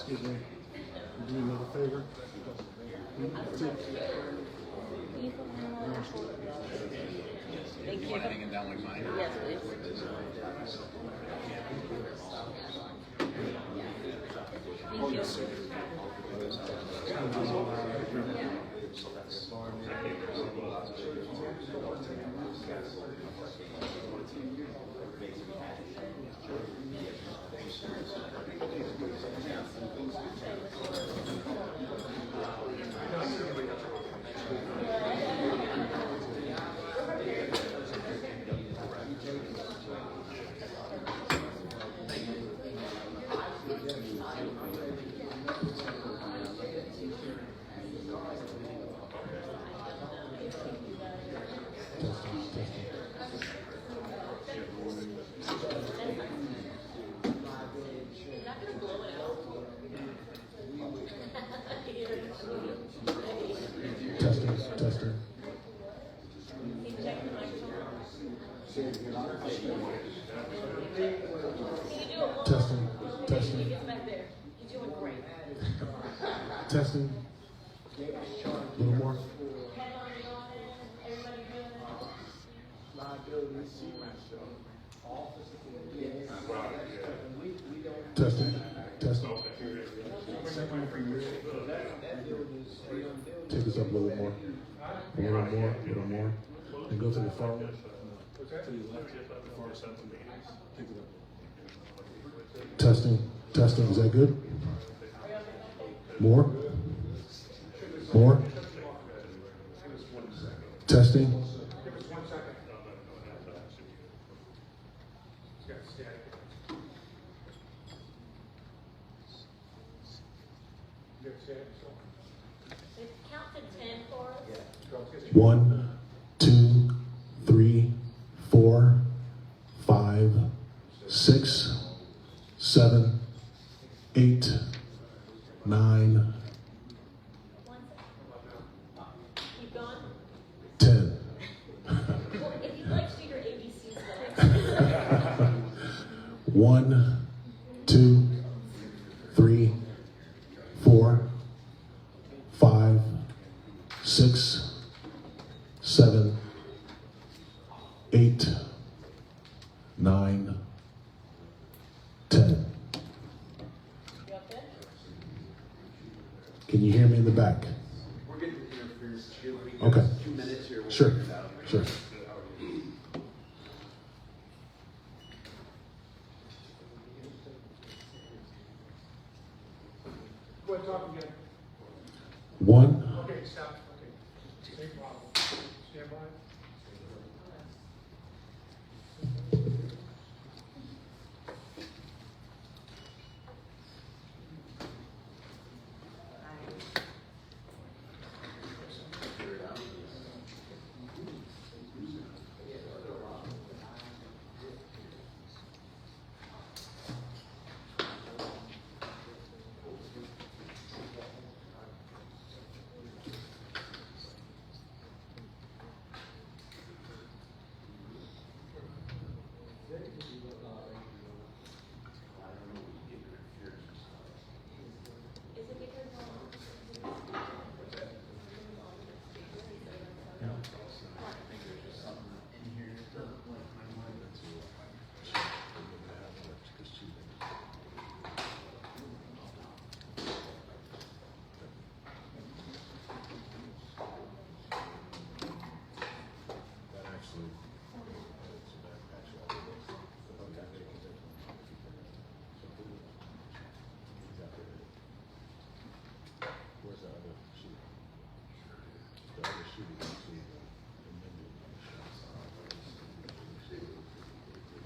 Excuse me. Do me another favor. Thank you. You want to hang it down like mine? Yes, please. Thank you. Testing. Testing. You're doing great. Testing. A little more. Testing. Take us up a little more. A little more. And go to the phone. To the left. Testing. Is that good? More. Testing. Count to 10 for us. 1, 2, 3, 4, 5, 6, 7, 8, 9, Keep going. 10. Well, if you'd like to do your ABCs, 1, 2, 3, 4, 5, 6, 7, 8, 9, 10. you up there? Can you hear me in the back? We're getting interference. Okay. 2 minutes here. We'll Sure. figure it out. Sure. Go ahead, talk again. 1, Okay, stop. Okay. Same problem. Stand by.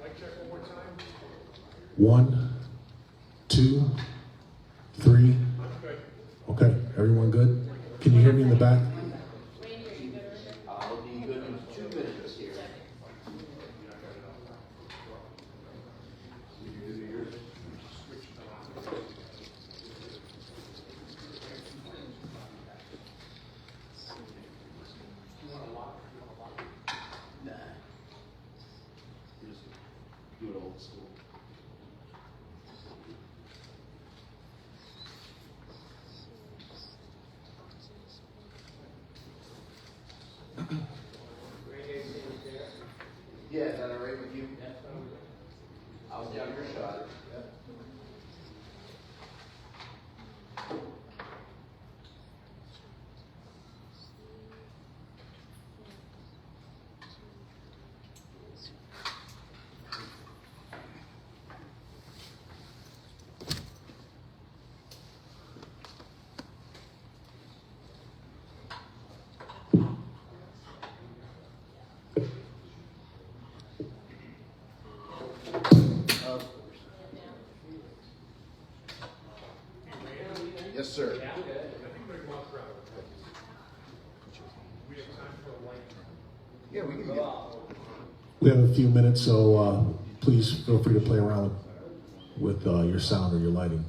Mic check one more time. 1, 2, 3. Good. Okay, everyone good? Can you hear me in the back? I'll be good in 2 minutes here. Nah. Just do it old school. Yeah, is that all right with you? I'll down your shot. Yes, sir. I think we walk around. We have time for a light. Yeah, we can get. We have a few minutes, so please feel free to play around with your sound or your lighting.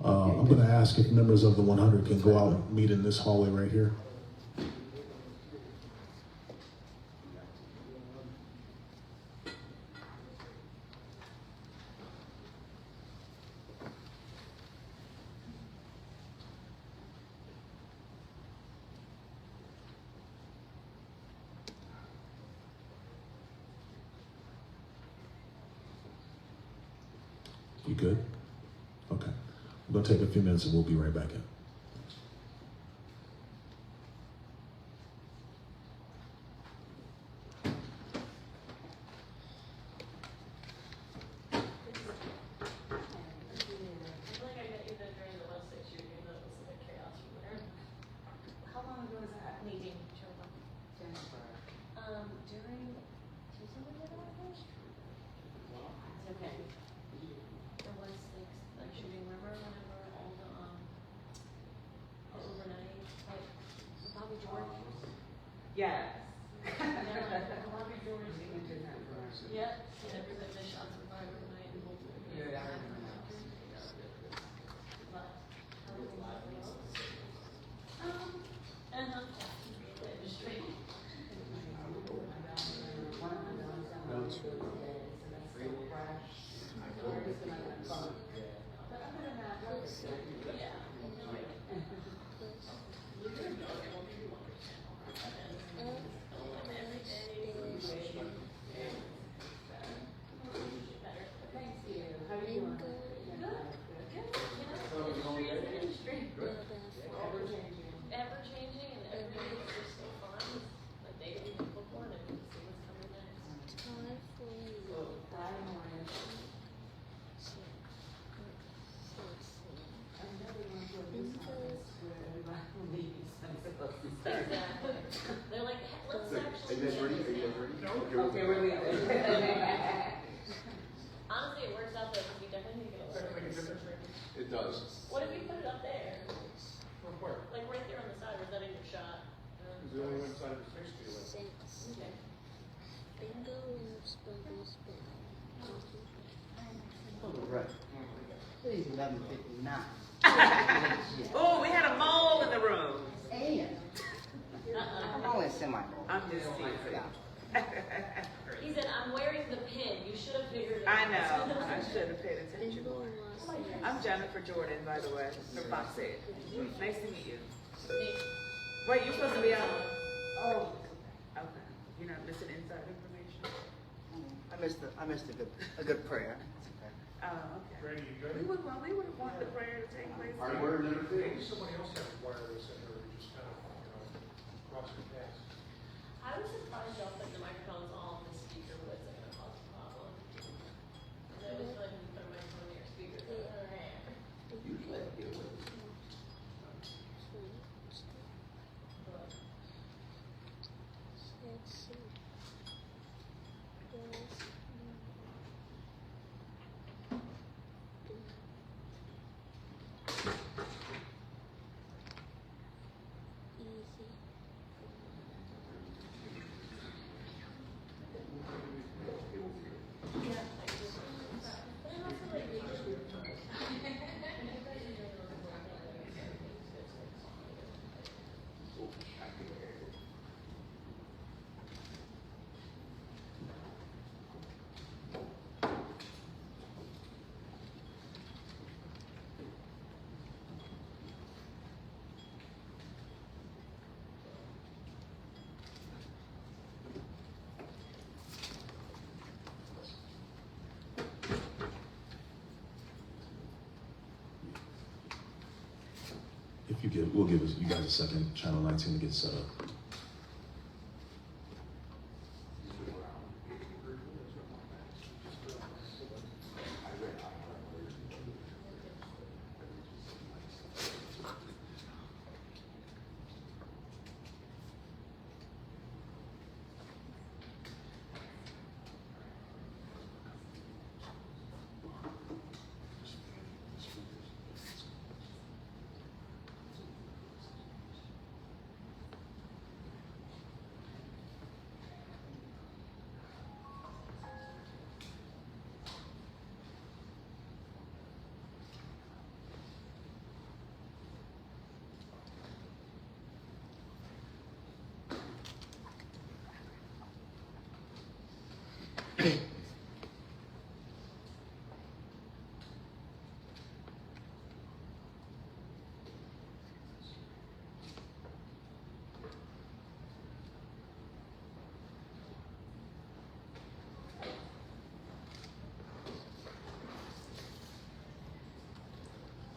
I'm going to ask if members of the 100 can go out and meet in this hallway right here. You good? Okay. We're going to take a few minutes and we'll be right back in. Yes. Yep. Everybody, the shots were fired overnight and multiple. Yeah, I remember that. Ever changing and everything is just so fun. Like they can look on it and see what's coming next. Exactly. They're like, let's actually. Are you guys ready? Are you guys ready? Okay, we're leaving. Honestly, it works out though, because we definitely need to get a Does that little make a bit. difference? It does. What if you put it up there? From where? Like right there on the side, or is that in your shot? Is the only one side of his face to you? Okay. Bingo loves bubbles, Right. Please, 11:59. Oh, we had a mole in the room. And I'm only semi-old. I'm just teasing. He said, I'm wearing the pin. You should have figured it I out. know. I should have paid attention. bingo loves I'm Jennifer Jordan, by the way, from Fox 8. Nice to meet you. Me. Wait, you're supposed to be on? Oh, Okay. You're not missing inside information? I missed a good prayer. Oh, okay. Randy, you good? We would want the prayer to take place. Hardware and Maybe everything. somebody else has wireless in there, we just kind of, cross the paths. I was surprised y'all put the microphones all on the speaker, but it's gonna cause a problem. I always feel like when you put a microphone in your speaker, it's like, Usually I get away. we'll give you guys a second, Channel 19 to get set up.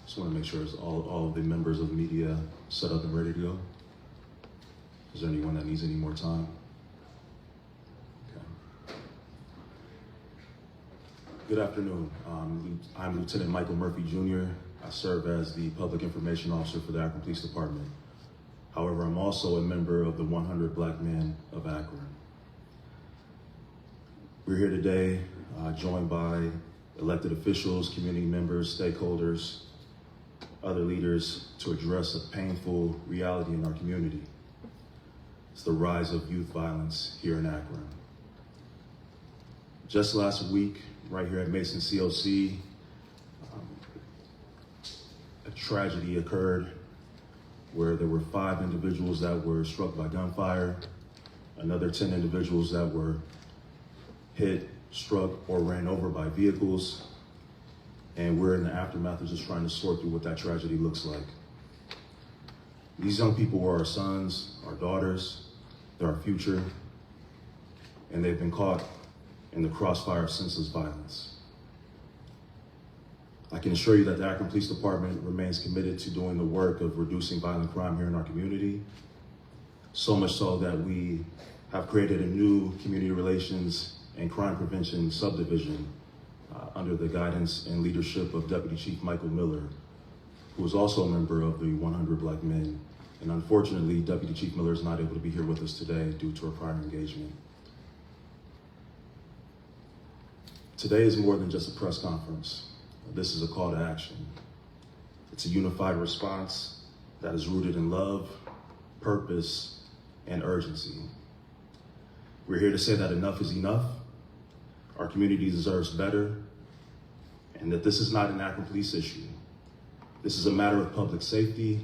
Just want to make sure all of the members of the media set up and ready to go. Is there anyone that needs any more time? Okay. Good afternoon. I'm Lieutenant Michael Murphy Jr. I serve as the Public Information Officer for the Akron Police Department. However, I'm also a member of the 100 Black Men of Akron. We're here today joined by elected officials, community members, stakeholders, other leaders to address a painful reality in our community. It's the rise of youth violence here in Akron. Just last week, right here at Mason COC, a tragedy occurred where there were 5 individuals that were struck by gunfire, another 10 individuals that were hit, struck, or ran over by vehicles. And we're in the aftermath of just trying to sort through what that tragedy looks like. These young people were our sons, our daughters, they're our future, and they've been caught in the crossfire of senseless violence. I can assure you that the Akron Police Department remains committed to doing the work of reducing violent crime here in our community, so much so that we have created a new community relations and crime prevention subdivision under the guidance and leadership of Deputy Chief Michael Miller, who is also a member of the 100 Black Men. And unfortunately, Deputy Chief Miller is not able to be here with us today due to a prior engagement. Today is more than just a press conference. This is a call to action. It's a unified response that is rooted in love, purpose, and urgency. We're here to say that enough is enough. Our community deserves better, and that this is not an Akron police issue. This is a matter of public safety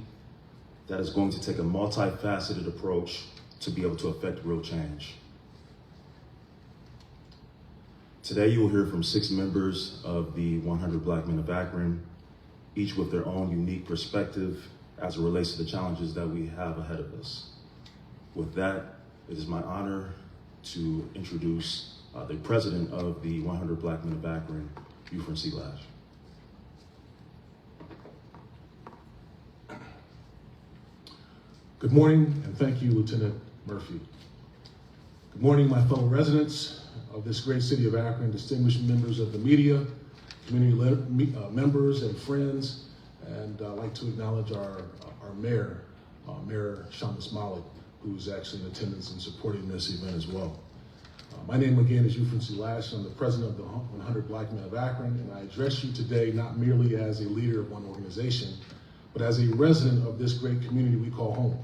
that is going to take a multifaceted approach to be able to affect real change. Today, you will hear from 6 members of the 100 Black Men of Akron, each with their own unique perspective as it relates to the challenges that we have ahead of us. With that, it is my honor to introduce the president of the 100 Black Men of Akron, UFRC Lash. Good morning, and thank you, Lieutenant Murphy. Good morning, my fellow residents of this great city of Akron, distinguished members of the media, community members and friends, and I'd like to acknowledge our mayor, Mayor Shamus Malik, who's actually in attendance and supporting this event as well. My name again is UFRC Lash. I'm the president of the 100 Black Men of Akron, and I address you today not merely as a leader of one organization, but as a resident of this great community we call home.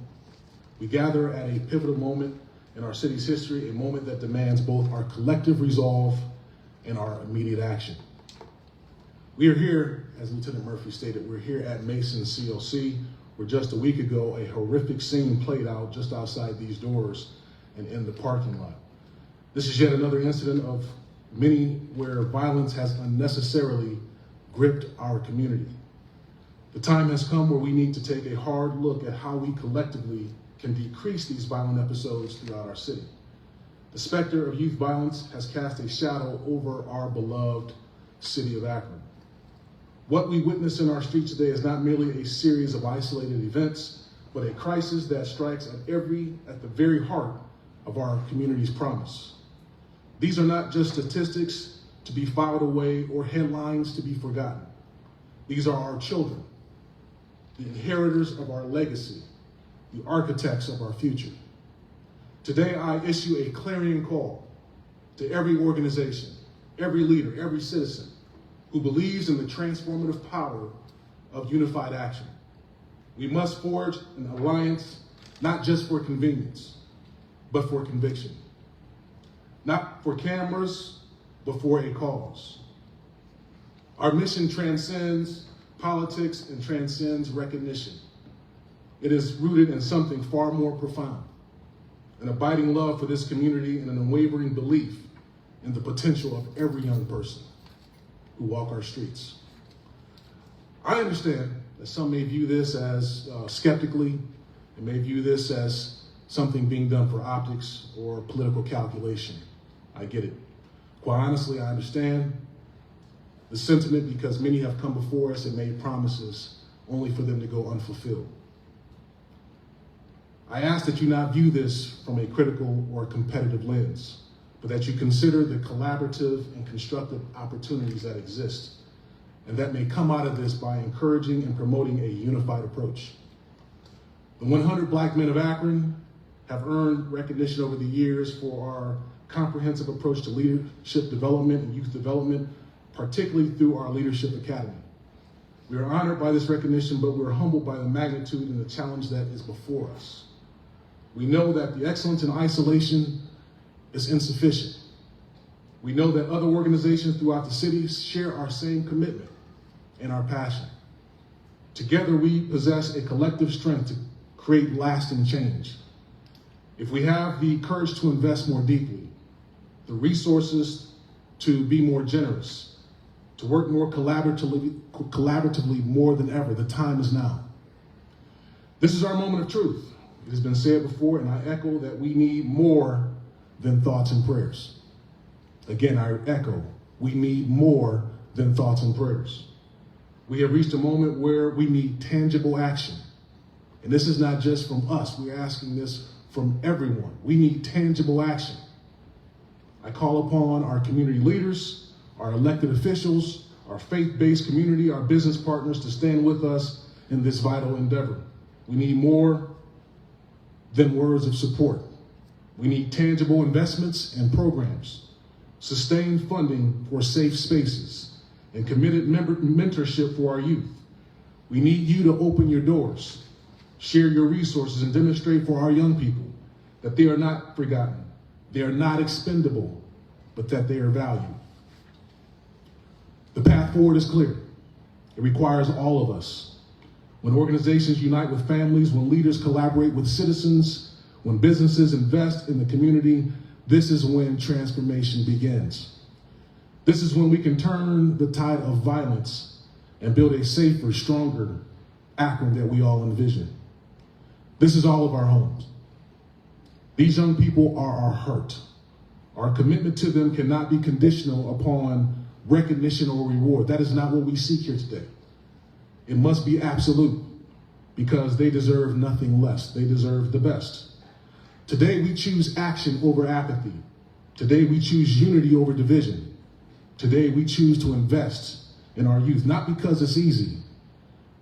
We gather at a pivotal moment in our city's history, a moment that demands both our collective resolve and our immediate action. We are here, as Lieutenant Murphy stated, we're here at Mason COC, where just a week ago, a horrific scene played out just outside these doors and in the parking lot. This is yet another incident of many where violence has unnecessarily gripped our community. The time has come where we need to take a hard look at how we collectively can decrease these violent episodes throughout our city. The specter of youth violence has cast a shadow over our beloved city of Akron. What we witness in our streets today is not merely a series of isolated events, but a crisis that strikes at the very heart of our community's promise. These are not just statistics to be filed away or headlines to be forgotten. These are our children, the inheritors of our legacy, the architects of our future. Today, I issue a clarion call to every organization, every leader, every citizen who believes in the transformative power of unified action. We must forge an alliance, not just for convenience, but for conviction. Not for cameras, but for a cause. Our mission transcends politics and transcends recognition. It is rooted in something far more profound, an abiding love for this community and an unwavering belief in the potential of every young person who walk our streets. I understand that some may view this as skeptically, and may view this as something being done for optics or political calculation. I get it. Quite honestly, I understand the sentiment because many have come before us and made promises only for them to go unfulfilled. I ask that you not view this from a critical or competitive lens, but that you consider the collaborative and constructive opportunities that exist, and that may come out of this by encouraging and promoting a unified approach. The 100 Black men of Akron have earned recognition over the years for our comprehensive approach to leadership development and youth development, particularly through our Leadership Academy. We are honored by this recognition, but we're humbled by the magnitude and the challenge that is before us. We know that the excellence in isolation is insufficient. We know that other organizations throughout the city share our same commitment and our passion. Together, we possess a collective strength to create lasting change. If we have the courage to invest more deeply, the resources to be more generous, to work more collaboratively more than ever, the time is now. This is our moment of truth. It has been said before, and I echo that we need more than thoughts and prayers. Again, I echo, we need more than thoughts and prayers. We have reached a moment where we need tangible action. And this is not just from us, we're asking this from everyone. We need tangible action. I call upon our community leaders, our elected officials, our faith-based community, our business partners to stand with us in this vital endeavor. We need more than words of support. We need tangible investments and programs, sustained funding for safe spaces, and committed mentorship for our youth. We need you to open your doors, share your resources, and demonstrate for our young people that they are not forgotten, they are not expendable, but that they are valued. The path forward is clear. It requires all of us. When organizations unite with families, when leaders collaborate with citizens, when businesses invest in the community, this is when transformation begins. This is when we can turn the tide of violence and build a safer, stronger Akron that we all envision. This is all of our homes. These young people are our heart. Our commitment to them cannot be conditional upon recognition or reward. That is not what we seek here today. It must be absolute because they deserve nothing less. They deserve the best. Today we choose action over apathy. Today we choose unity over division. Today we choose to invest in our youth, not because it's easy,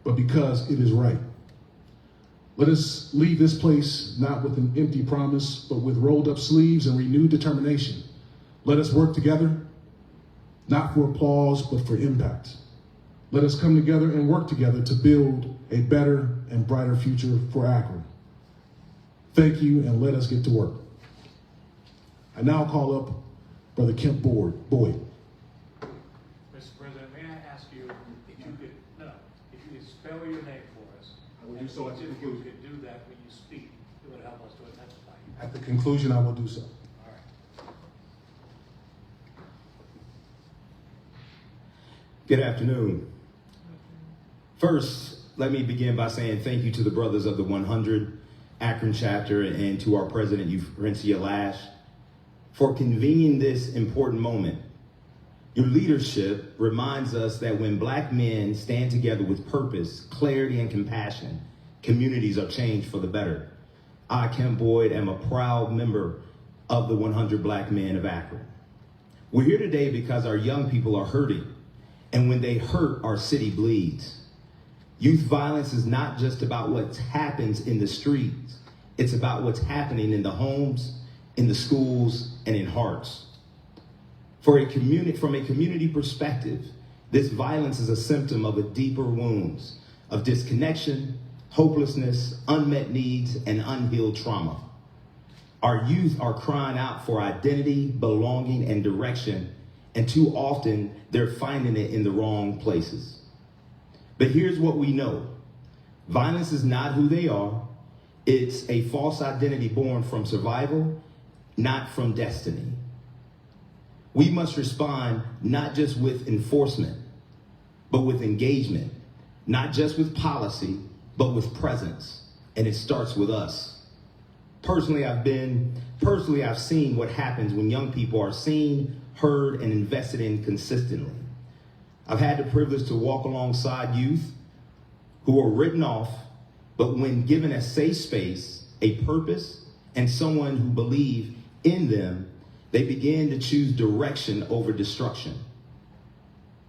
but because it is right. Let us leave this place not with an empty promise, but with rolled up sleeves and renewed determination. Let us work together, not for applause, but for impact. Let us come together and work together to build a better and brighter future for Akron. Thank you, and let us get to work. I now call up Brother Kemp Boyd. Mr. President, may I ask you if you could spell your name for us? I will do so at the If you conclusion. could do that when you speak, it would help us to identify you. At the conclusion, I will do so. All right. Good afternoon. First, let me begin by saying thank you to the brothers of the 100 Akron chapter and to our president, Euphrencia Lash, for convening this important moment Your leadership reminds us that when Black men stand together with purpose, clarity, and compassion, communities are changed for the better. I, Kemp Boyd, am a proud member of the 100 Black Men of Akron. We're here today because our young people are hurting, and when they hurt, our city bleeds. Youth violence is not just about what happens in the streets. It's about what's happening in the homes, in the schools, and in hearts. From a community perspective, this violence is a symptom of a deeper wounds of disconnection, hopelessness, unmet needs, and unhealed trauma. Our youth are crying out for identity, belonging, and direction, and too often they're finding it in the wrong places. But here's what we know. Violence is not who they are. It's a false identity born from survival, not from destiny. We must respond not just with enforcement, but with engagement, not just with policy, but with presence. And it starts with us. Personally, I've seen what happens when young people are seen, heard, and invested in consistently. I've had the privilege to walk alongside youth who are written off, but when given a safe space, a purpose, and someone who believes in them, they begin to choose direction over destruction.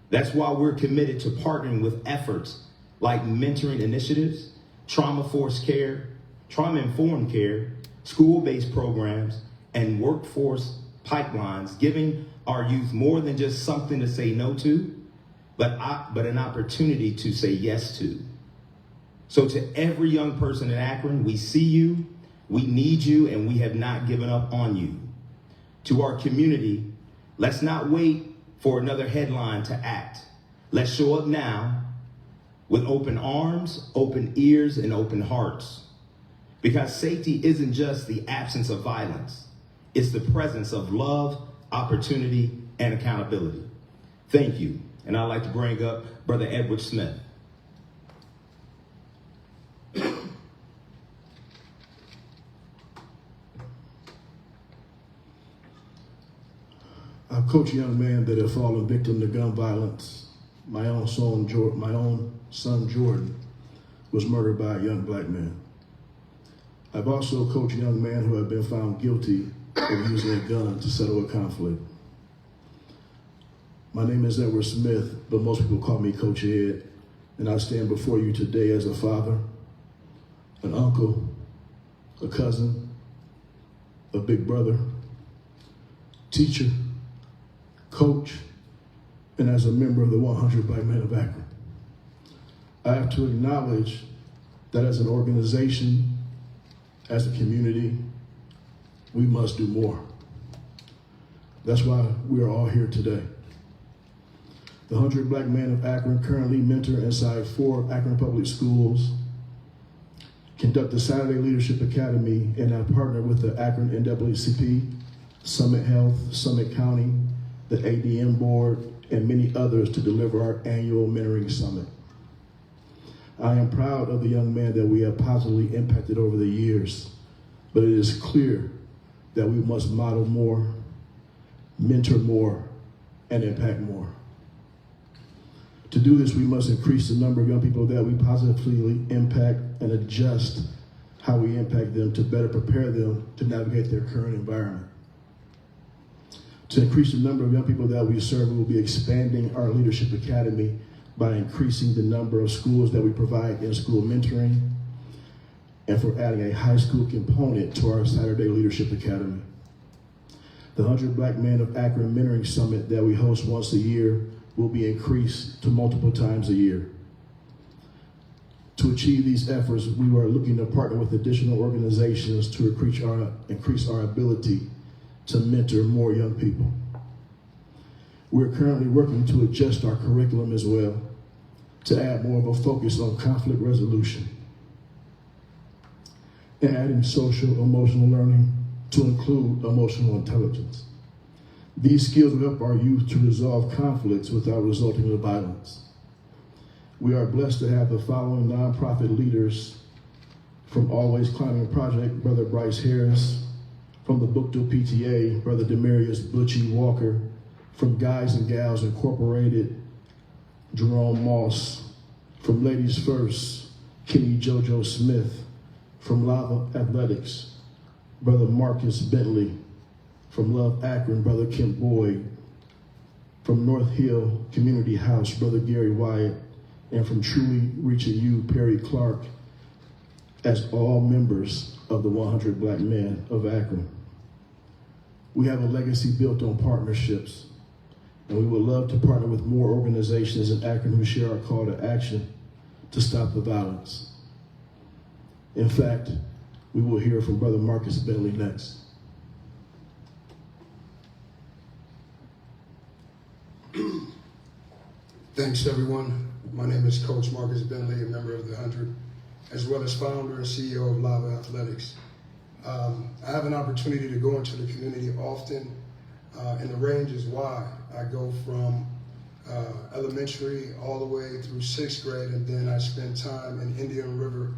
That's why we're committed to partnering with efforts like mentoring initiatives, trauma-informed care, school-based programs, and workforce pipelines, giving our youth more than just something to say no to, but an opportunity to say yes to. So to every young person in Akron, we see you, we need you, and we have not given up on you. To our community, let's not wait for another headline to act. Let's show up now with open arms, open ears, and open hearts. Because safety isn't just the absence of violence. It's the presence of love, opportunity, and accountability. Thank you. And I'd like to bring up Brother Edward Smith. I coach a young man that have fallen victim to gun violence. My own son Jordan was murdered by a young Black man. I've also coached a young man who had been found guilty of using a gun to settle a conflict. My name is Edward Smith, but most people call me Coach Ed, and I stand before you today as a father, an uncle, a cousin, a big brother, teacher, coach, and as a member of the 100 Black Men of Akron. I have to acknowledge that as an organization, as a community, we must do more. That's why we are all here today. The 100 Black Men of Akron currently mentor inside 4 Akron public schools, conduct the Saturday Leadership Academy, and I partner with the Akron NAACP, Summit Health, Summit County, the ADM Board, and many others to deliver our annual mentoring summit. I am proud of the young man that we have positively impacted over the years, but it is clear that we must model more, mentor more, and impact more. To do this, we must increase the number of young people that we positively impact and adjust how we impact them to better prepare them to navigate their current environment. To increase the number of young people that we serve, we will be expanding our Leadership Academy by increasing the number of schools that we provide in-school mentoring, and for adding a high school component to our Saturday Leadership Academy. The 100 Black Men of Akron Mentoring Summit that we host once a year will be increased to multiple times a year. To achieve these efforts, we are looking to partner with additional organizations to increase our ability to mentor more young people. We're currently working to adjust our curriculum as well, to add more of a focus on conflict resolution, and adding social emotional learning to include emotional intelligence. These skills will help our youth to resolve conflicts without resulting in violence. We are blessed to have the following nonprofit leaders: from Always Climbing Project, Brother Bryce Harris; from the Bookto PTA, Brother Demarius Butchie Walker; From Guys and Gals Incorporated, Jerome Moss. From Ladies First, Kenny JoJo Smith. From Lava Athletics, Brother Marcus Bentley. From Love Akron, Brother Kent Boyd. From North Hill Community House, Brother Gary Wyatt. And from Truly Reaching You, Perry Clark, as all members of the 100 Black Men of Akron. We have a legacy built on partnerships, and we would love to partner with more organizations in Akron who share our call to action to stop the violence. In fact, we will hear from Brother Marcus Bentley next. Thanks, everyone. My name is Coach Marcus Bentley, a member of the 100, as well as founder and CEO of Lava Athletics. I have an opportunity to go into the community often, and the range is wide. I go from elementary all the way through 6th grade, and then I spend time in Indian River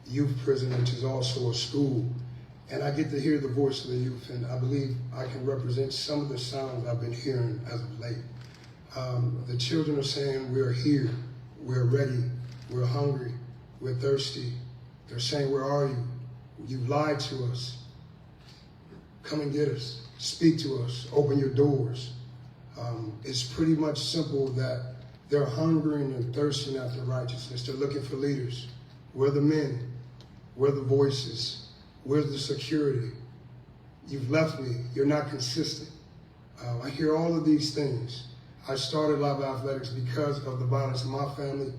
Youth Prison, which is also a school. And I get to hear the voice of the youth, and I believe I can represent some of the sounds I've been hearing as of late. The children are saying, we're here, we're ready, we're hungry, we're thirsty. They're saying, where are you? You've lied to us. Come and get us. Speak to us. Open your doors. It's pretty much simple that they're hungering and thirsting after righteousness. They're looking for leaders. We're the men. We're the voices. We're the security. You've left me. You're not consistent. I hear all of these things. I started Lava Athletics because of the violence in my family.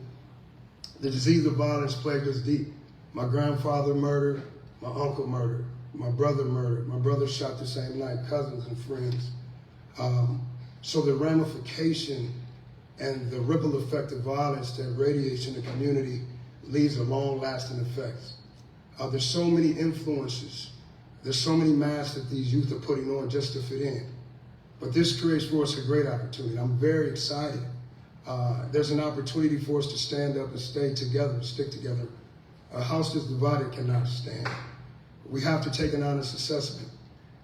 The disease of violence plagued us deep. My grandfather murdered, my uncle murdered, my brother shot the same night, cousins and friends. So the ramification and the ripple effect of violence that radiates in the community leaves a long-lasting effect. There's so many influences. There's so many masks that these youth are putting on just to fit in. But this creates for us a great opportunity. I'm very excited. There's an opportunity for us to stand up and stay together, stick together. A house that's divided cannot stand. We have to take an honest assessment.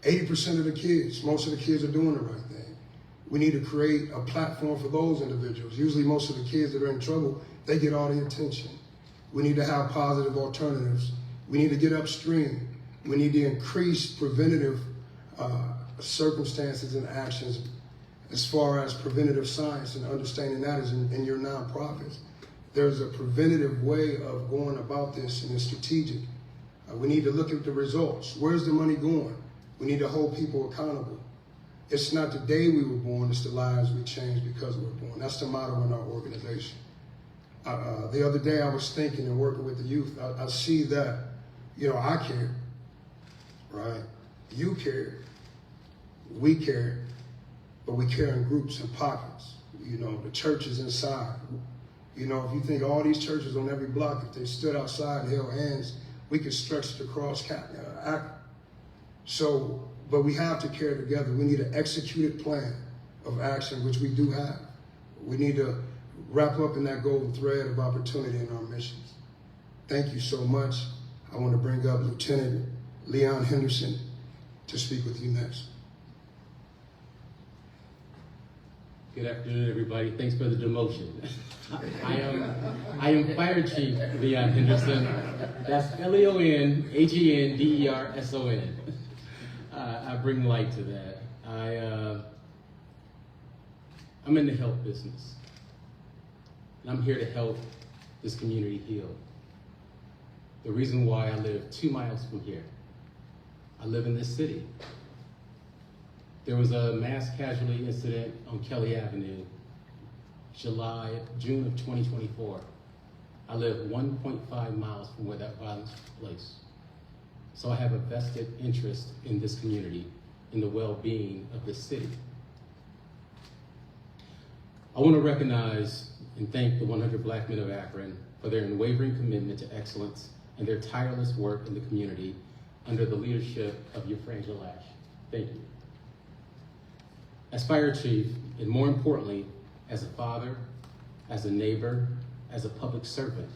80% of the kids, most of the kids are doing the right thing. We need to create a platform for those individuals. Usually most of the kids that are in trouble, they get all the attention. We need to have positive alternatives. We need to get upstream. We need to increase preventative circumstances and actions as far as preventative science and understanding that is in your nonprofits. There's a preventative way of going about this, and it's strategic. We need to look at the results. Where's the money going? We need to hold people accountable. It's not the day we were born, it's the lives we change because we're born. That's the motto in our organization. The other day I was thinking and working with the youth, I see that, I care, right? You care, we care, but we care in groups and pockets. The church is inside. If you think all these churches on every block, if they stood outside and held hands, we could stretch it across Akron. So, but we have to care together. We need an executed plan of action, which we do have. We need to wrap up in that golden thread of opportunity in our missions. Thank you so much. I want to bring up Lieutenant Leon Henderson to speak with you next. Good afternoon, everybody. Thanks for the demotion. I am Fire Chief Leon Henderson. That's LeonHenderson. I bring light to that. I'm in the health business, and I'm here to help this community heal. The reason why I live 2 miles from here. I live in this city. There was a mass casualty incident on Kelly Avenue, June of 2024. I live 1.5 miles from where that violence took place. So I have a vested interest in this community, in the well-being of this city. I want to recognize and thank the 100 Black Men of Akron for their unwavering commitment to excellence and their tireless work in the community under the leadership of your Frangel Ash. Thank you. As Fire Chief, and more importantly, as a father, as a neighbor, as a public servant,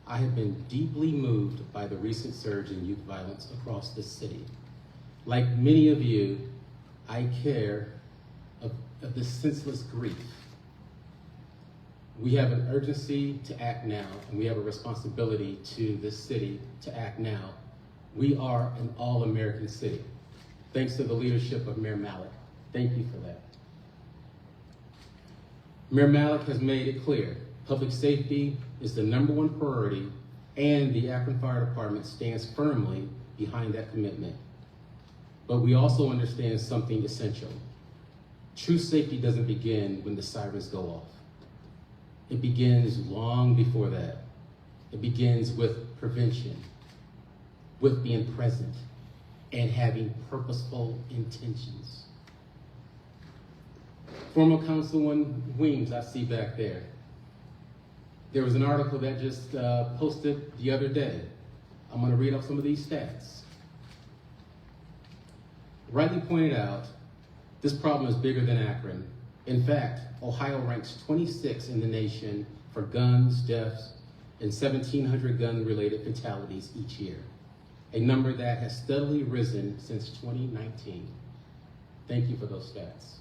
I have been deeply moved by the recent surge in youth violence across this city. Like many of you, I care of this senseless grief. We have an urgency to act now, and we have a responsibility to this city to act now. We are an all-American city, thanks to the leadership of Mayor Malik. Thank you for that. Mayor Malik has made it clear, public safety is the #1 priority, and the Akron Fire Department stands firmly behind that commitment. But we also understand something essential. True safety doesn't begin when the sirens go off. It begins long before that. It begins with prevention, with being present, and having purposeful intentions. Former Councilwoman Weems, I see back there. There was an article that just posted the other day. I'm going to read off some of these stats. Rightly pointed out, this problem is bigger than Akron. In fact, Ohio ranks 26 in the nation for guns, deaths, and 1,700 gun-related fatalities each year, a number that has steadily risen since 2019. Thank you for those stats.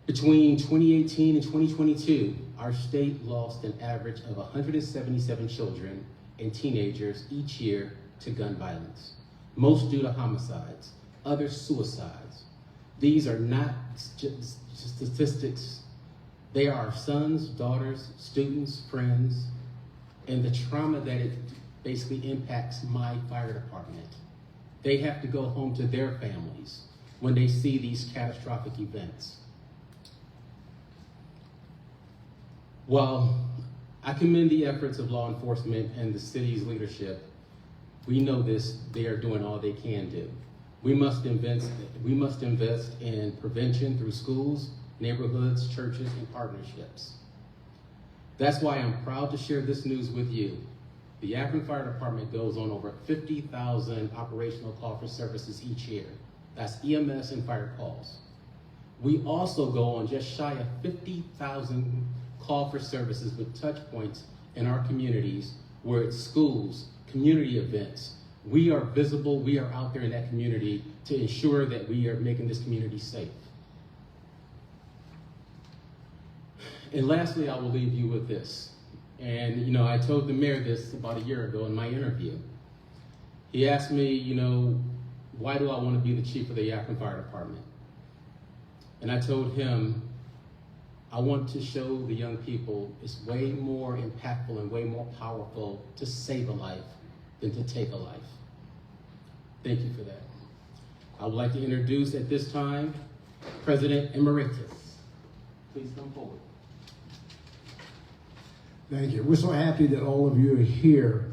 Between 2018 and 2022, our state lost an average of 177 children and teenagers each year to gun violence, most due to homicides, others suicides. These are not just statistics. They are our sons, daughters, students, friends, and the trauma that it basically impacts my fire department. They have to go home to their families when they see these catastrophic events. While I commend the efforts of law enforcement and the city's leadership, we know this, they are doing all they can do. We must invest in prevention through schools, neighborhoods, churches, and partnerships. That's why I'm proud to share this news with you. The Akron Fire Department goes on over 50,000 operational call for services each year. That's EMS and fire calls. We also go on just shy of 50,000 call for services with touch points in our communities, where it's schools, community events. We are visible, we are out there in that community to ensure that we are making this community safe. And lastly, I will leave you with this. And I told the mayor this about a year ago in my interview. He asked me, why do I want to be the chief of the Akron Fire Department? And I told him, I want to show the young people it's way more impactful and way more powerful to save a life than to take a life. Thank you for that. I would like to introduce at this time, President Emeritus. Please come forward. Thank you. We're so happy that all of you are here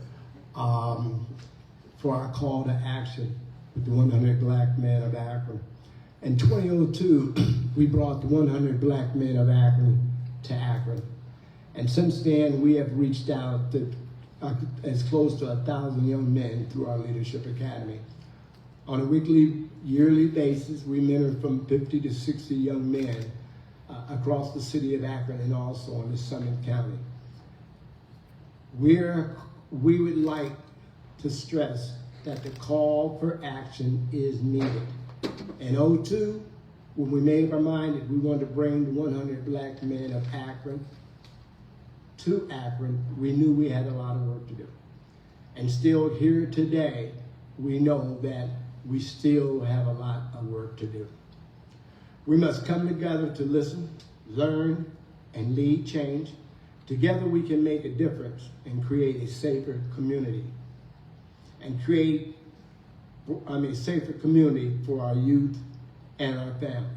for our call to action with the 100 Black Men of Akron. In 2002, we brought the 100 Black Men of Akron to Akron. And since then, we have reached out to as close to 1,000 young men through our Leadership Academy. On a weekly, yearly basis, we mentor from 50 to 60 young men across the city of Akron and also in the Summit County. We would like to stress that the call for action is needed. In 2002, when we made up our mind that we wanted to bring the 100 Black Men of Akron to Akron, we knew we had a lot of work to do. And still here today, we know that we still have a lot of work to do. We must come together to listen, learn, and lead change. Together we can make a difference and create a safer community. And create a safer community for our youth and our families.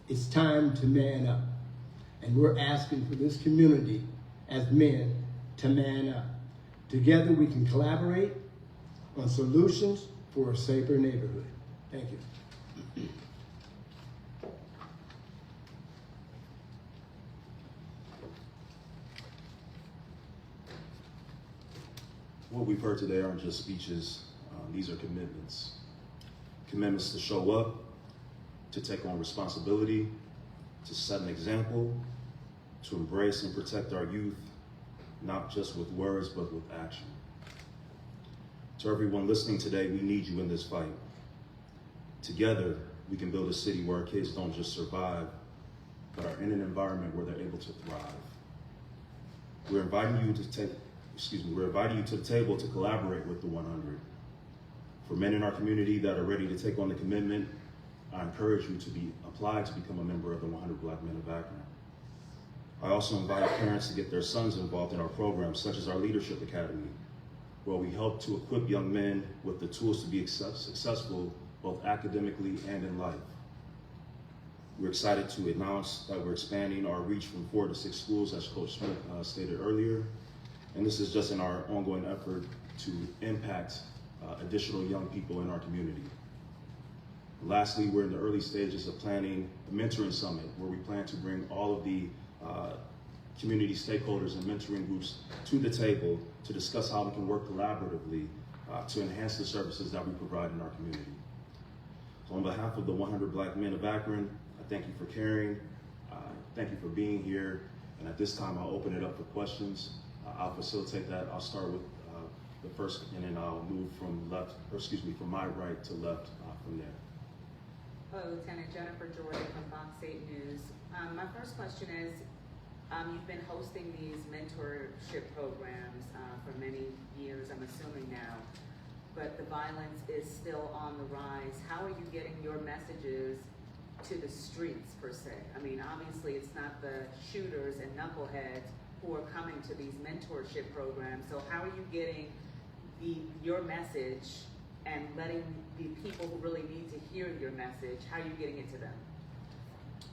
It's time to man up. And we're asking for this community as men to man up. Together we can collaborate on solutions for a safer neighborhood. Thank you. What we've heard today aren't just speeches, these are commitments. Commitments to show up, to take on responsibility, to set an example, to embrace and protect our youth, not just with words, but with action. To everyone listening today, we need you in this fight. Together, we can build a city where our kids don't just survive, but are in an environment where they're able to thrive. We're inviting you to the table to collaborate with the 100. For men in our community that are ready to take on the commitment, I encourage you to be applied to become a member of the 100 Black Men of Akron. I also invite parents to get their sons involved in our programs, such as our Leadership Academy, where we help to equip young men with the tools to be successful both academically and in life. We're excited to announce that we're expanding our reach from 4 to 6 schools, as Coach Smith stated earlier. And this is just in our ongoing effort to impact additional young people in our community. Lastly, we're in the early stages of planning a mentoring summit, where we plan to bring all of the community stakeholders and mentoring groups to the table to discuss how we can work collaboratively to enhance the services that we provide in our community. So on behalf of the 100 Black Men of Akron, I thank you for caring, thank you for being here, and at this time I'll open it up for questions. I'll facilitate that. I'll start with the first, and then I'll move from my right to left from there. Hello, Lieutenant Jennifer Jordan from Fox 8 News. My first question is, you've been hosting these mentorship programs for many years, I'm assuming now, but the violence is still on the rise. How are you getting your messages to the streets, per se? I mean, obviously it's not the shooters and knuckleheads who are coming to these mentorship programs, so how are you getting your message and letting the people who really need to hear your message, how are you getting it to them?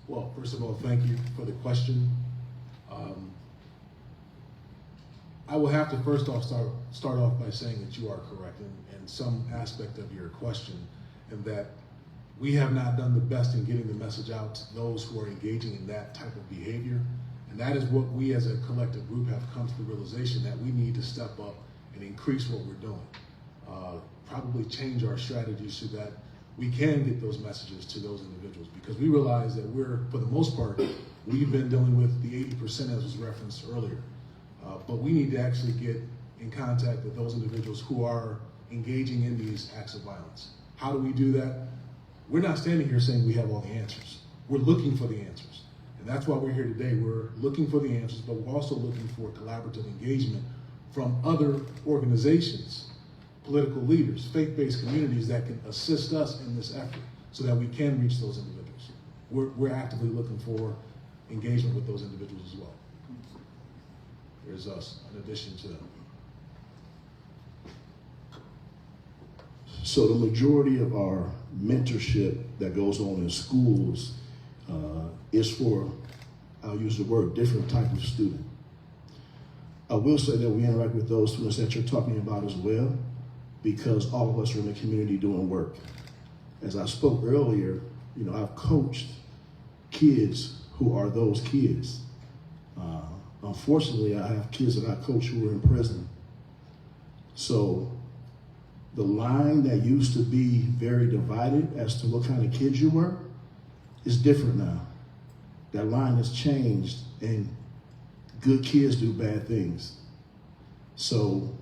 Well, first of all, thank you for the question. I will have to first off start off by saying that you are correct in some aspect of your question, and that we have not done the best in getting the message out to those who are engaging in that type of behavior. And that is what we as a collective group have come to the realization that we need to step up and increase what we're doing. Probably change our strategy so that we can get those messages to those individuals, because we realize that we're, for the most part, we've been dealing with the 80% as was referenced earlier. But we need to actually get in contact with those individuals who are engaging in these acts of violence. How do we do that? We're not standing here saying we have all the answers. We're looking for the answers. And that's why we're here today. We're looking for the answers, but we're also looking for collaborative engagement from other organizations, political leaders, faith-based communities that can assist us in this effort so that we can reach those individuals. We're actively looking for engagement with those individuals as well. There's us, in addition to them. So the majority of our mentorship that goes on in schools is for, I'll use the word, different type of student. I will say that we interact with those students that you're talking about as well, because all of us are in the community doing work. As I spoke earlier, I've coached kids who are those kids. Unfortunately, I have kids that I coach who are in prison. So the line that used to be very divided as to what kind of kids you were is different now. That line has changed, and good kids do bad things. So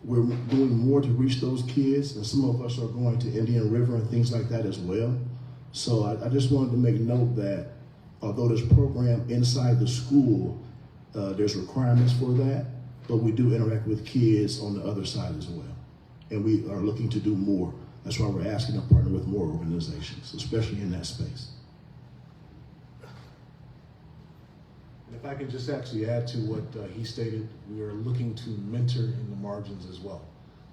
we're doing more to reach those kids, and some of us are going to Indian River and things like that as well. So I just wanted to make note that although there's a program inside the school, there's requirements for that, but we do interact with kids on the other side as well. And we are looking to do more. That's why we're asking to partner with more organizations, especially in that space. And if I could just actually add to what he stated, we are looking to mentor in the margins as well.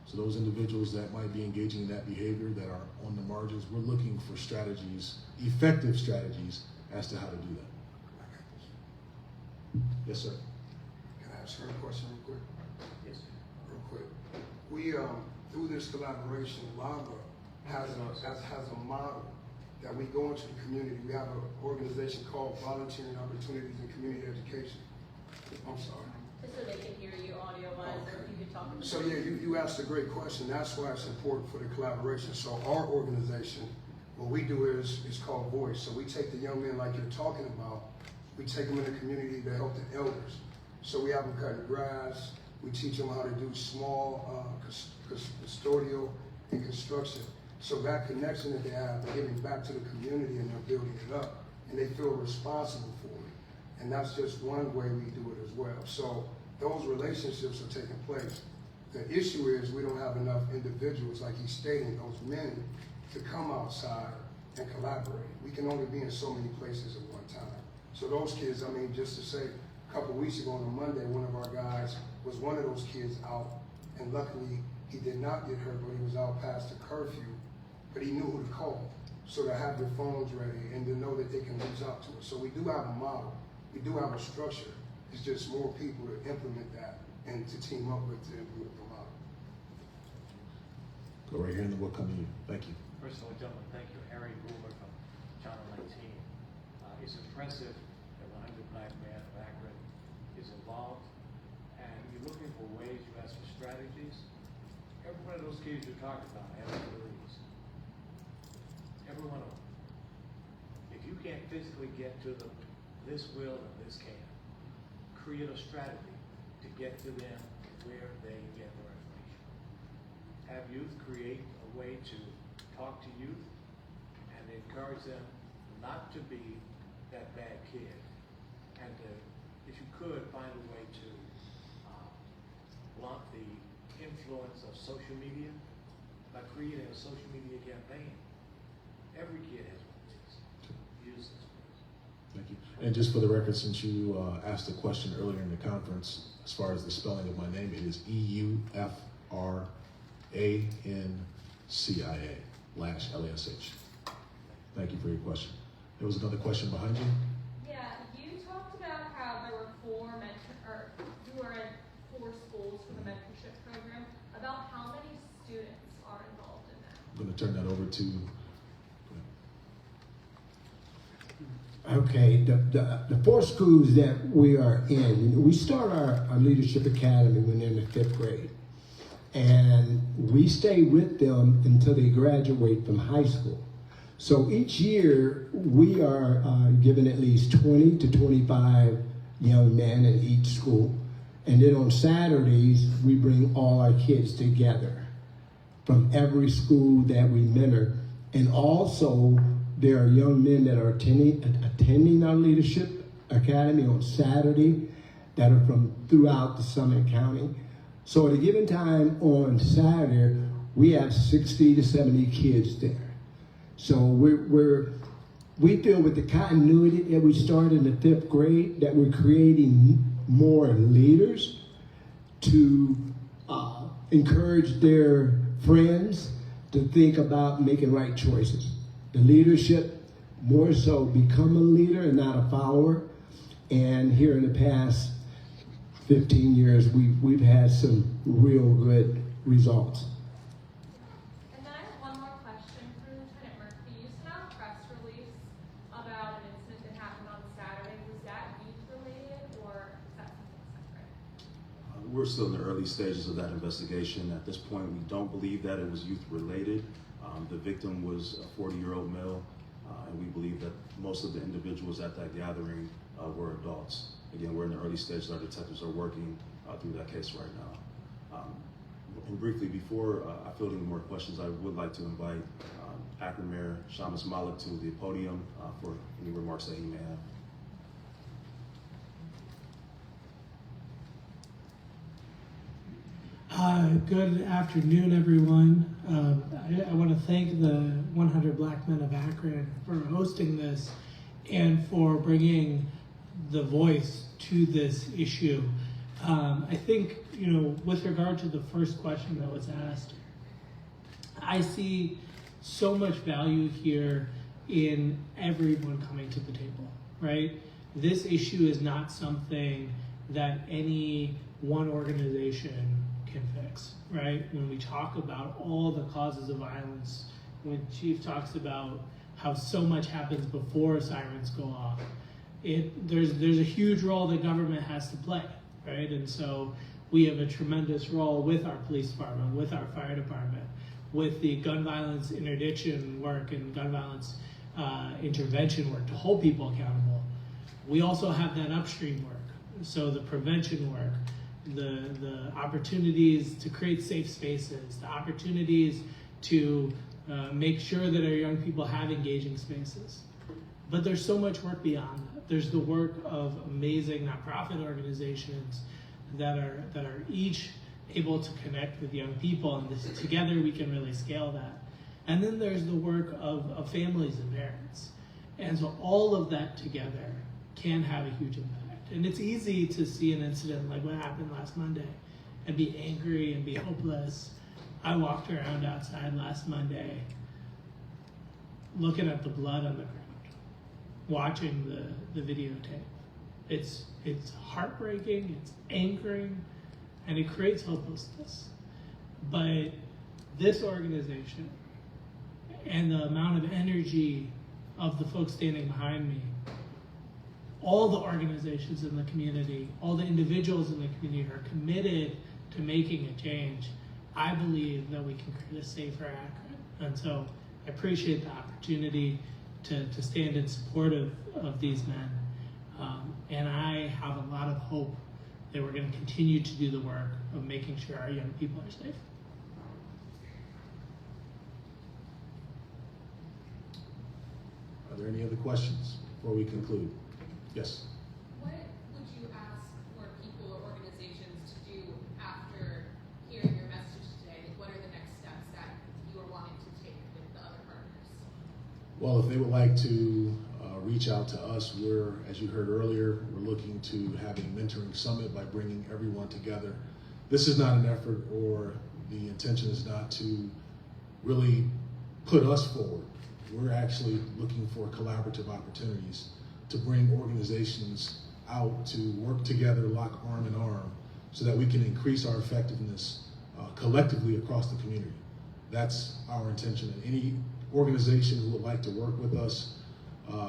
So those individuals that might be engaging in that behavior that are on the margins, we're looking for strategies, effective strategies, as to how to do that. Yes, sir. Can I ask her a question real quick? Yes. Real quick. We, through this collaboration, LAVA has a model that we go into the community. We have an organization called Volunteering Opportunities in Community Education. I'm sorry. Just so they can hear you audio-wise, or if you could talk to them. So yeah, you asked a great question. That's why it's important for the collaboration. So our organization, what we do is called Voice. So we take the young men like you're talking about, we take them in the community to help the elders. So we have them cutting grass. We teach them how to do small custodial and construction. So that connection that they have, they're giving back to the community and they're building it up, and they feel responsible for it. And that's just one way we do it as well. So those relationships are taking place. The issue is we don't have enough individuals, like he's stating, those men, to come outside and collaborate. We can only be in so many places at one time. So those kids, I mean, just to say, a couple weeks ago on a Monday, one of our guys was one of those kids out, and luckily he did not get hurt, but he was out past the curfew, but he knew who to call. So to have their phones ready and to know that they can reach out to us. So we do have a model, we do have a structure. It's just more people to implement that and to team up with to implement the model. Go right here and then we'll come to you. Thank you. First of all, gentlemen, thank you. Harry Ruler from Channel 19. It's impressive that 100 Black Men of Akron is involved, and you're looking for ways, you ask for strategies. Every one of those kids you talked about have abilities. Every one of them. If you can't physically get to them, this will and this can. Create a strategy to get to them where they get their information. Have youth create a way to talk to youth and encourage them not to be that bad kid, and to, if you could, find a way to blunt the influence of social media by creating a social media campaign. Every kid has one of these. Use this. Thank you. And just for the record, since you asked a question earlier in the conference, as far as the spelling of my name, it is EUFRANCIA/LASH. Thank you for your question. There was another question behind you. Yeah, you talked about how there were you were in 4 schools for the mentorship program. About how many students are involved in that? I'm going to turn that over to. Okay, the 4 schools that we are in, we start our leadership academy when they're in the 5th grade. And we stay with them until they graduate from high school. So each year, we are given at least 20 to 25 young men in each school. And then on Saturdays, we bring all our kids together from every school that we mentor. And also, there are young men that are attending our leadership academy on Saturday that are from throughout the Summit County. So at a given time on Saturday, we have 60 to 70 kids there. So we feel with the continuity that we started in the 5th grade that we're creating more leaders to encourage their friends to think about making right choices. The leadership, more so become a leader and not a follower. And here in the past 15 years, we've had some real good results. And then I have one more question for Lieutenant Murphy. You sent out a press release about an incident that happened on Saturday. Was that youth related or is that something separate? We're still in the early stages of that investigation. At this point, we don't believe that it was youth related. The victim was a 40-year-old male, and we believe that most of the individuals at that gathering were adults. Again, we're in the early stages. Our detectives are working through that case right now. And briefly, before I field any more questions, I would like to invite Akron Mayor Shamus Malik to the podium for any remarks that he may have. Good afternoon, everyone. I want to thank the 100 Black Men of Akron for hosting this and for bringing the voice to this issue. I think, with regard to the first question that was asked, I see so much value here in everyone coming to the table, right? This issue is not something that any one organization can fix, right? When we talk about all the causes of violence, when Chief talks about how so much happens before sirens go off, there's a huge role that government has to play, right? And so we have a tremendous role with our police department, with our fire department, with the gun violence interdiction work and gun violence intervention work to hold people accountable. We also have that upstream work, so the prevention work, the opportunities to create safe spaces, the opportunities to make sure that our young people have engaging spaces. But there's so much work beyond that. There's the work of amazing nonprofit organizations that are each able to connect with young people, and together we can really scale that. And then there's the work of families and parents. And so all of that together can have a huge impact. And it's easy to see an incident like what happened last Monday and be angry and be hopeless. I walked around outside last Monday looking at the blood on the ground, watching the videotape. It's heartbreaking, it's angering, and it creates hopelessness. But this organization and the amount of energy of the folks standing behind me, all the organizations in the community, all the individuals in the community are committed to making a change. I believe that we can create a safer Akron. And so I appreciate the opportunity to stand in support of these men. And I have a lot of hope that we're going to continue to do the work of making sure our young people are safe. Are there any other questions before we conclude? Yes. What would you ask for people or organizations to do after hearing your message today? Like, what are the next steps that you are wanting to take with the other partners? Well, if they would like to reach out to us, as you heard earlier, we're looking to have a mentoring summit by bringing everyone together. This is not an effort, or the intention is not to really put us forward. We're actually looking for collaborative opportunities to bring organizations out to work together, lock arm in arm, so that we can increase our effectiveness collectively across the community. That's our intention. And any organization who would like to work with us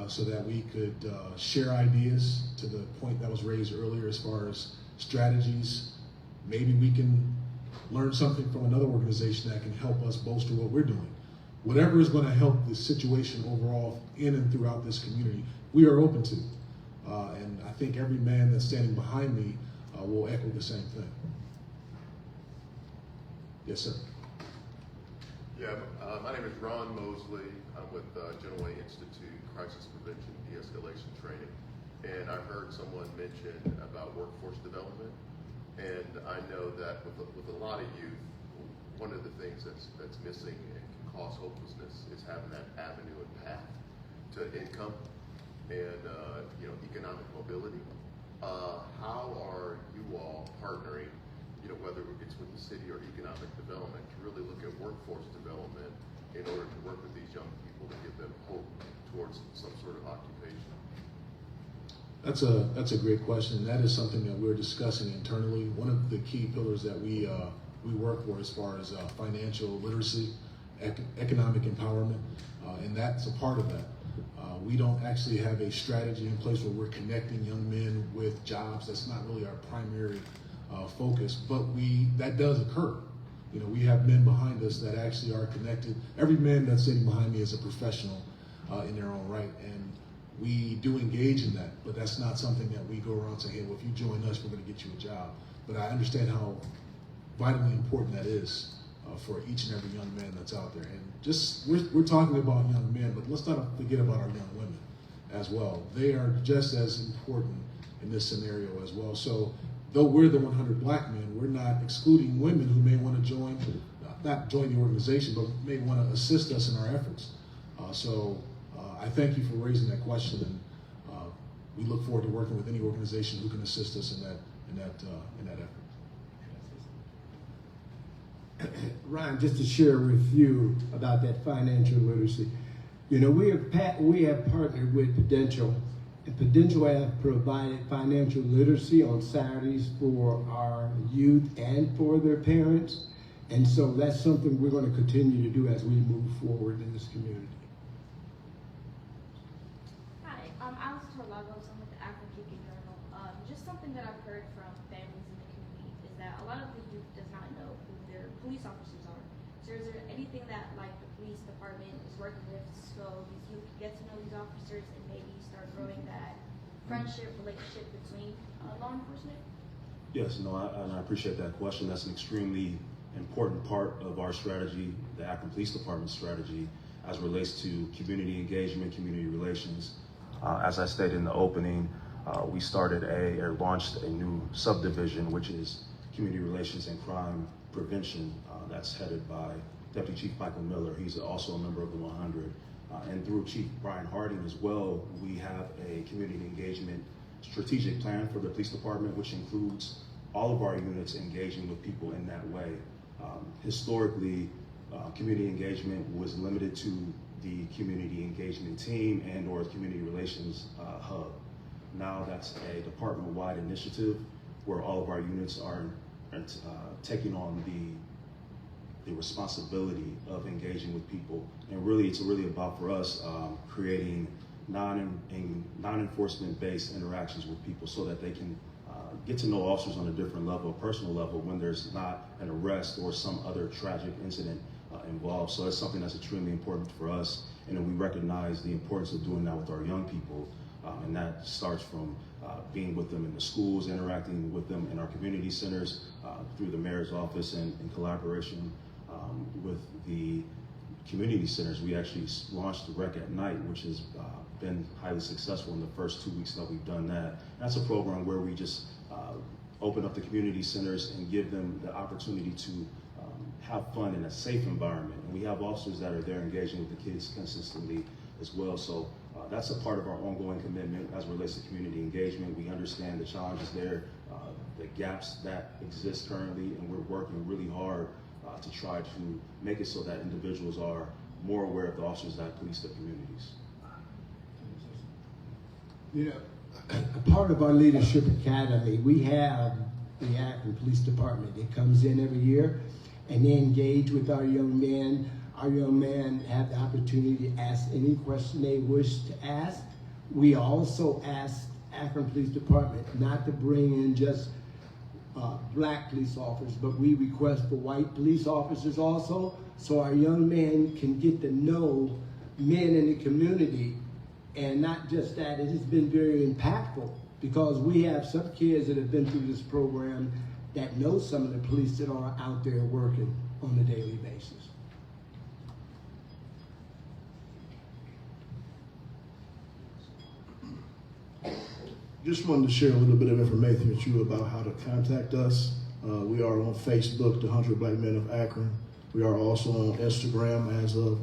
so that we could share ideas, to the point that was raised earlier as far as strategies, maybe we can learn something from another organization that can help us bolster what we're doing. Whatever is going to help the situation overall in and throughout this community, we are open to. And I think every man that's standing behind me will echo the same thing. Yes, sir. Yeah, my name is Ron Mosley. I'm with Genoa Institute Crisis Prevention De-Escalation Training. And I heard someone mention about workforce development. And I know that with a lot of youth, one of the things that's missing and can cause hopelessness is having that avenue and path to income and economic mobility. How are you all partnering, whether it's with the city or economic development, to really look at workforce development in order to work with these young people to give them hope towards some sort of occupation? That's a great question. That is something that we're discussing internally. One of the key pillars that we work for as far as financial literacy, economic empowerment, and that's a part of that. We don't actually have a strategy in place where we're connecting young men with jobs. That's not really our primary focus, but that does occur. We have men behind us that actually are connected. Every man that's sitting behind me is a professional in their own right, and we do engage in that, but that's not something that we go around saying, hey, well, if you join us, we're going to get you a job. But I understand how vitally important that is for each and every young man that's out there. And just, we're talking about young men, but let's not forget about our young women as well. They are just as important in this scenario as well. So though we're the 100 black men, we're not excluding women who may want to not join the organization, but may want to assist us in our efforts. I thank you for raising that question, and we look forward to working with any organization who can assist us in that effort. Ryan, just to share with you about that financial literacy. We have partnered with Prudential, and Prudential have provided financial literacy on Saturdays for our youth and for their parents. And so that's something we're going to continue to do as we move forward in this community. Hi, I'm Lagos. I'm with the Akron Journal. Just something that I've heard from families in the community is that a lot of the youth does not know who their police officers are. So is there anything that the police department is working with so these youth can get to know these officers and maybe start growing that relationship between law enforcement? Yes, no, and I appreciate that question. That's an extremely important part of our strategy, the Akron Police Department's strategy, as it relates to community engagement, community relations. As I stated in the opening, we launched a new subdivision, which is community relations and crime prevention. That's headed by Deputy Chief Michael Miller. He's also a member of the 100. And through Chief Brian Harding as well, we have a community engagement strategic plan for the police department, which includes all of our units engaging with people in that way. Historically, community engagement was limited to the community engagement team and or community relations hub. Now that's a department-wide initiative where all of our units are taking on the responsibility of engaging with people. And really, it's really about, for us, creating non-enforcement based interactions with people so that they can get to know officers on a different level, a personal level, when there's not an arrest or some other tragic incident involved. So that's something that's extremely important for us. And then we recognize the importance of doing that with our young people. And that starts from being with them in the schools, interacting with them in our community centers, through the mayor's office, and in collaboration with the community centers. We actually launched the Rec at Night, which has been highly successful in the first 2 weeks that we've done that. That's a program where we just open up the community centers and give them the opportunity to have fun in a safe environment. And we have officers that are there engaging with the kids consistently as well. So that's a part of our ongoing commitment as it relates to community engagement. We understand the challenges there, the gaps that exist currently, and we're working really hard to try to make it so that individuals are more aware of the officers that police their communities. You know, a part of our Leadership Academy, we have the Akron Police Department. It comes in every year and they engage with our young men. Our young men have the opportunity to ask any question they wish to ask. We also ask Akron Police Department not to bring in just black police officers, but we request for white police officers also, so our young men can get to know men in the community. And not just that, it has been very impactful because we have some kids that have been through this program that know some of the police that are out there working on a daily basis. Just wanted to share a little bit of information with you about how to contact us. We are on Facebook, the 100 Black Men of Akron. We are also on Instagram as of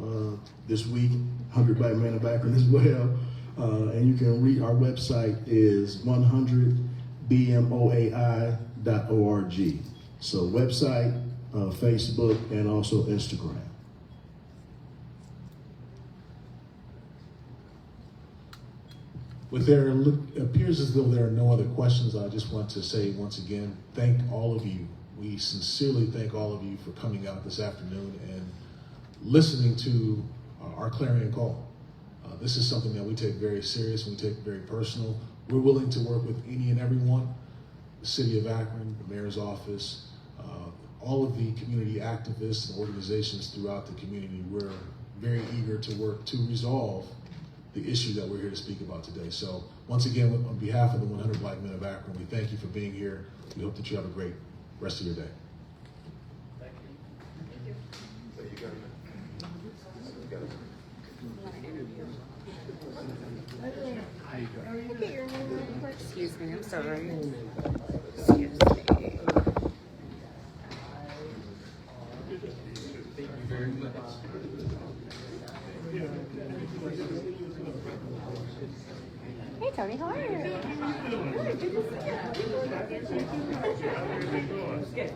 this week, 100 Black Men of Akron as well. And you can read our website is 100bmoai.org. So website, Facebook, and also Instagram. With there appears as though there are no other questions, I just want to say once again, thank all of you. We sincerely thank all of you for coming out this afternoon and listening to our clarion call. This is something that we take very serious, we take very personal. We're willing to work with any and everyone, the city of Akron, the mayor's office, all of the community activists and organizations throughout the community. We're very eager to work to resolve the issue that we're here to speak about today. So once again, on behalf of the 100 Black Men of Akron, we thank you for being here. We hope that you have a great rest of your day. Thank you. So you got Excuse me, I'm sorry. Excuse me. Thank you very much. Hey Tony, how are you? Good, good to see Would you like to get a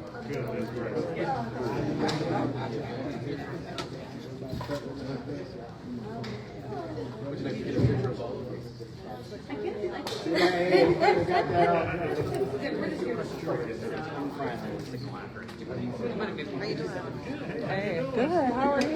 picture of all of us? Hey, good. How are you?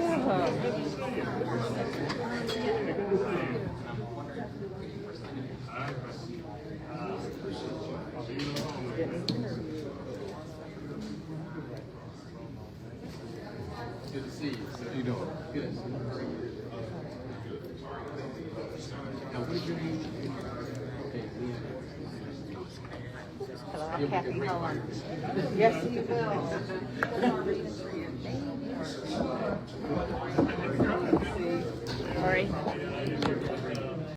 Good to see you. How you doing? Good. Now, what is your name? Okay, Leah. Hello, I'm Kathy. How are you? Yes, you will.